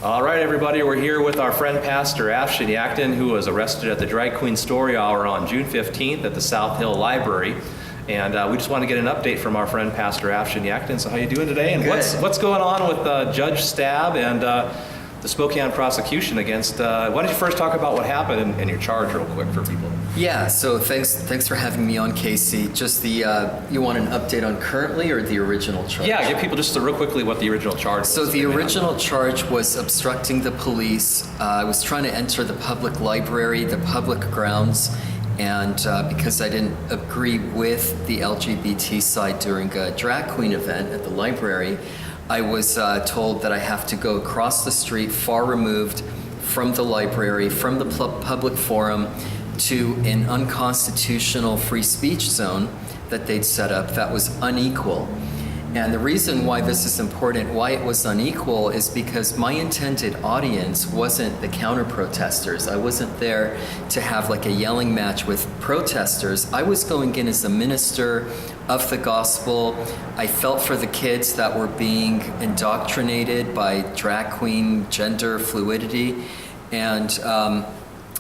All right, everybody, we're here with our friend Pastor Afshin Yaghtin, who was arrested at the Drag Queen Story Hour on June 15th at the South Hill Library. And we just want to get an update from our friend Pastor Afshin Yaghtin. So how you doing today? And what's going on with Judge Stab and the Spokane prosecution against, why don't you first talk about what happened and your charge real quick for people? Yeah, so thanks for having me on, Casey. Just you want an update on currently or the original charge? Yeah, give people just real quickly what the original charge was. So the original charge was obstructing the police. I was trying to enter the public library, the public grounds, and because I didn't agree with the LGBT side during a drag queen event at the library, I was told that I have to go across the street, far removed from the library, from the public forum, to an unconstitutional free speech zone that they'd set up that was unequal. And the reason why this is important, why it was unequal, is because my intended audience wasn't the counter-protesters. I wasn't there to have like a yelling match with protesters. I was going in as a minister of the gospel. I felt for the kids that were being indoctrinated by drag queen gender fluidity. And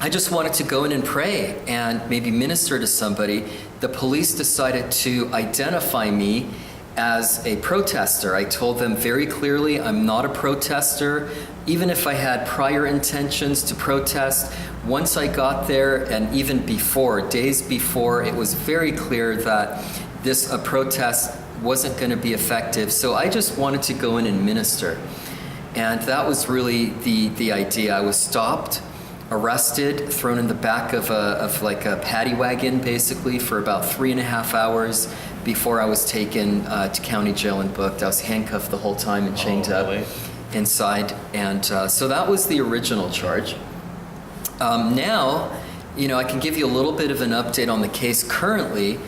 I just wanted to go in and pray and maybe minister to somebody. The police decided to identify me as a protester. I told them very clearly I'm not a protester. Even if I had prior intentions to protest, once I got there, and even before, days before, it was very clear that a protest wasn't going to be effective. So I just wanted to go in and minister. And that was really the idea. I was stopped, arrested, thrown in the back of a paddy wagon basically for about 3.5 hours before I was taken to county jail and booked. I was handcuffed the whole time and chained up inside. And so that was the original charge. Now, I can give you a little bit of an update on the case currently.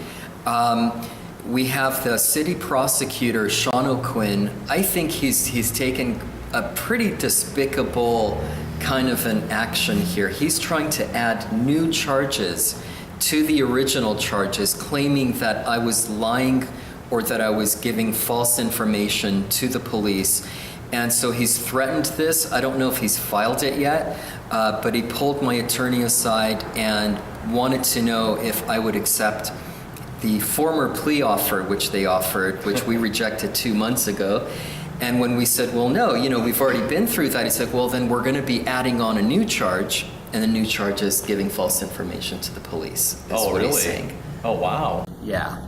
We have the city prosecutor, Sean O'Quinn. I think he's taken a pretty despicable kind of an action here. He's trying to add new charges to the original charges, claiming that I was lying or that I was giving false information to the police. And so he's threatened this. I don't know if he's filed it yet, but he pulled my attorney aside and wanted to know if I would accept the former plea offer, which they offered, which we rejected 2 months ago. And when we said, well, no, we've already been through that, he said, well, then we're going to be adding on a new charge, and the new charge is giving false information to the police. Oh, really? He's saying. Oh, wow. Yeah.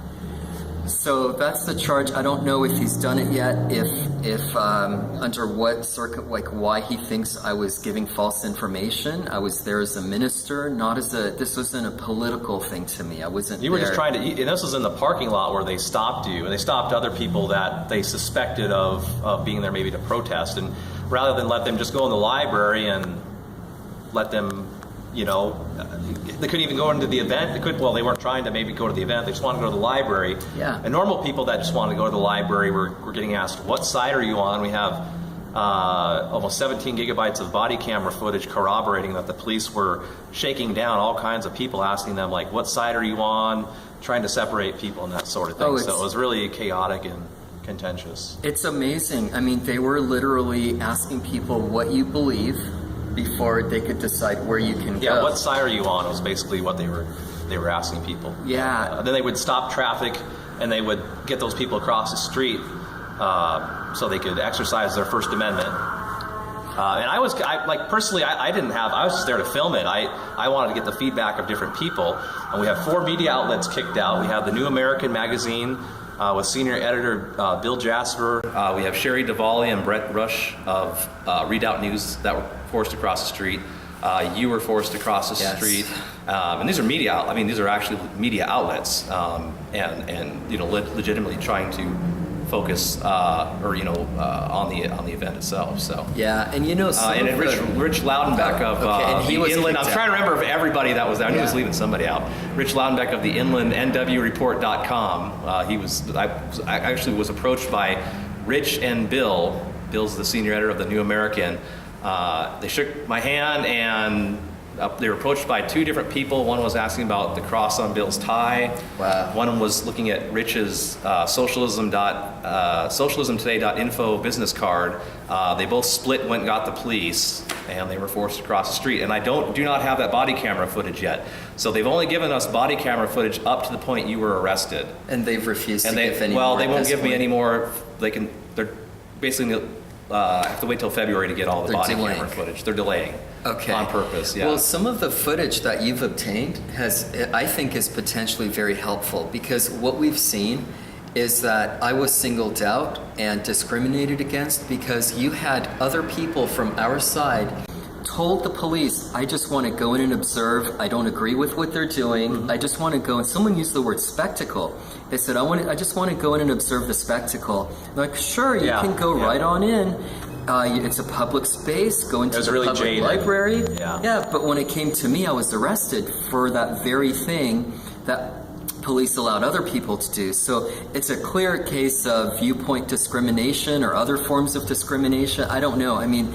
So that's the charge. I don't know if he's done it yet, if under what why he thinks I was giving false information. I was there as a minister, this wasn't a political thing to me. I wasn't You were just trying to, and this was in the parking lot where they stopped you, and they stopped other people that they suspected of being there maybe to protest, and rather than let them just go in the library and let them, they couldn't even go into the event. They weren't trying to maybe go to the event. They just wanted to go to the library. Yeah. And normal people that just wanted to go to the library were getting asked, what side are you on? We have almost 17 gigabytes of body camera footage corroborating that the police were shaking down all kinds of people, asking them, like, what side are you on? Trying to separate people and that sort of thing. So it was really chaotic and contentious. It's amazing. I mean, they were literally asking people what you believe before they could decide where you can go. Yeah, what side are you on was basically what they were asking people. Yeah. Then they would stop traffic and they would get those people across the street so they could exercise their First Amendment. And I was just there to film it. I wanted to get the feedback of different people. And we have 4 media outlets kicked out. We have the New American magazine with senior editor Bill Jasper. We have Sherry Duvally and Brett Rush of Readout News that were forced to cross the street. You were forced to cross the street. And these are these are actually media outlets, and legitimately trying to focus on the event itself. So yeah, and Rich Loudenbeck of the Inland. I'm trying to remember of everybody that was there. I knew he was leaving somebody out. Rich Loudenbeck of the Inland NWReport.com. I actually was approached by Rich and Bill. Bill's the senior editor of the New American. They shook my hand and they were approached by two different people. One was asking about the cross on Bill's tie. Wow. One was looking at Rich's socialismtoday.info business card. They both split, went and got the police, and they were forced to cross the street. And I do not have that body camera footage yet. So they've only given us body camera footage up to the point you were arrested. And they've refused to give any well, more. they won't give me any more. They're basically have to wait till February to get all the body camera footage. They're delaying. Okay. On purpose, yeah. Well, some of the footage that you've obtained I think is potentially very helpful, because what we've seen is that I was singled out and discriminated against because you had other people from our side told the police, I just want to go in and observe. I don't agree with what they're doing. Mm-hmm. I just want to go. And someone used the word spectacle. They said, I just want to go in and observe the spectacle. I'm like, sure, you can go right on in. It's a public space. Go into the really public jaded. library. Yeah. But when it came to me, I was arrested for that very thing that police allowed other people to do. So it's a clear case of viewpoint discrimination or other forms of discrimination. I don't know. I mean,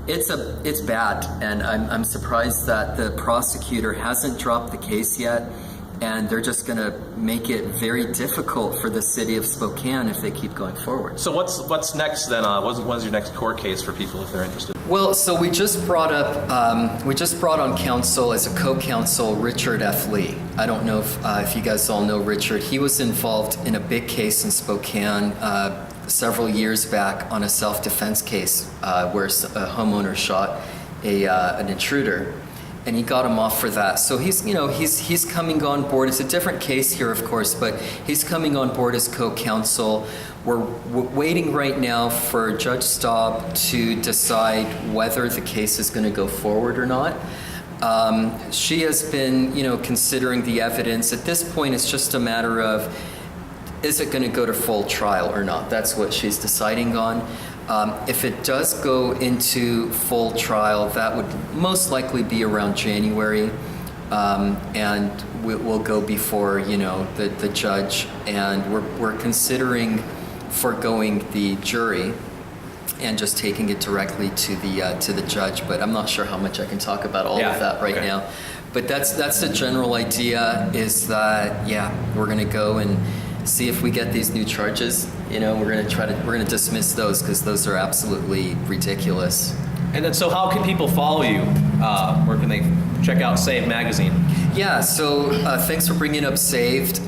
it's bad, and I'm surprised that the prosecutor hasn't dropped the case yet, and they're just going to make it very difficult for the city of Spokane if they keep going forward. So what's next then? When's your next court case for people if they're interested? Well, so we just brought on counsel as a co-counsel Richard F. Lee. I don't know if you guys all know Richard. He was involved in a big case in Spokane several years back on a self-defense case where a homeowner shot an intruder, and he got him off for that. So he's coming on board. It's a different case here, of course, but he's coming on board as co-counsel. We're waiting right now for Judge Staub to decide whether the case is going to go forward or not. She has been, considering the evidence. At this point, it's just a matter of, is it going to go to full trial or not? That's what she's deciding on. If it does go into full trial, that would most likely be around January, and we'll go before the judge. And we're considering foregoing the jury and just taking it directly to the judge. But I'm not sure how much I can talk about all of that right now. But that's the general idea. Is that we're going to go and see if we get these new charges. We're going to dismiss those because those are absolutely ridiculous. And then, so how can people follow you? Where can they check out Saved Magazine? Yeah, so thanks for bringing up Saved.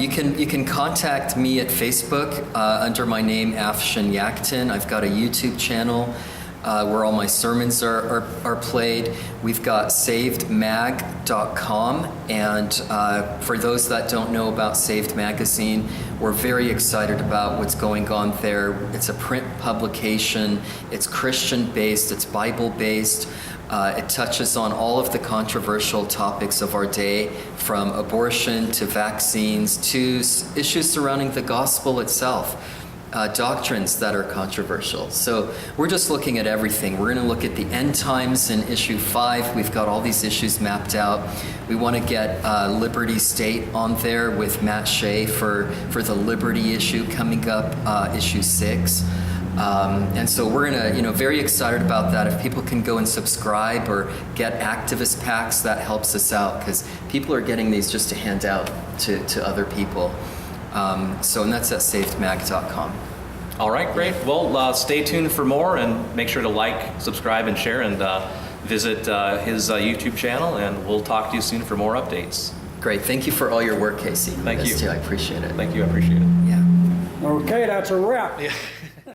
You can contact me at Facebook under my name, Afshin Yaghtin. I've got a YouTube channel where all my sermons are played. We've got savedmag.com, and for those that don't know about Saved Magazine, we're very excited about what's going on there. It's a print publication. It's Christian-based. It's Bible-based. It touches on all of the controversial topics of our day, from abortion to vaccines to issues surrounding the gospel itself. Doctrines that are controversial. So we're just looking at everything. We're going to look at the end times in issue 5. We've got all these issues mapped out. We want to get Liberty State on there with Matt Shea for the Liberty issue coming up, issue 6. And so we're going to, very excited about that. If people can go and subscribe or get activist packs, that helps us out, because people are getting these just to hand out to other people. And that's at savedmag.com. All right, great. Well, stay tuned for more, and make sure to like, subscribe, and share, and visit his YouTube channel, and we'll talk to you soon for more updates. Great. Thank you for all your work, Casey. Thank you. Too. I appreciate it. Thank you. I appreciate it. Yeah. Okay, that's a wrap. Yeah.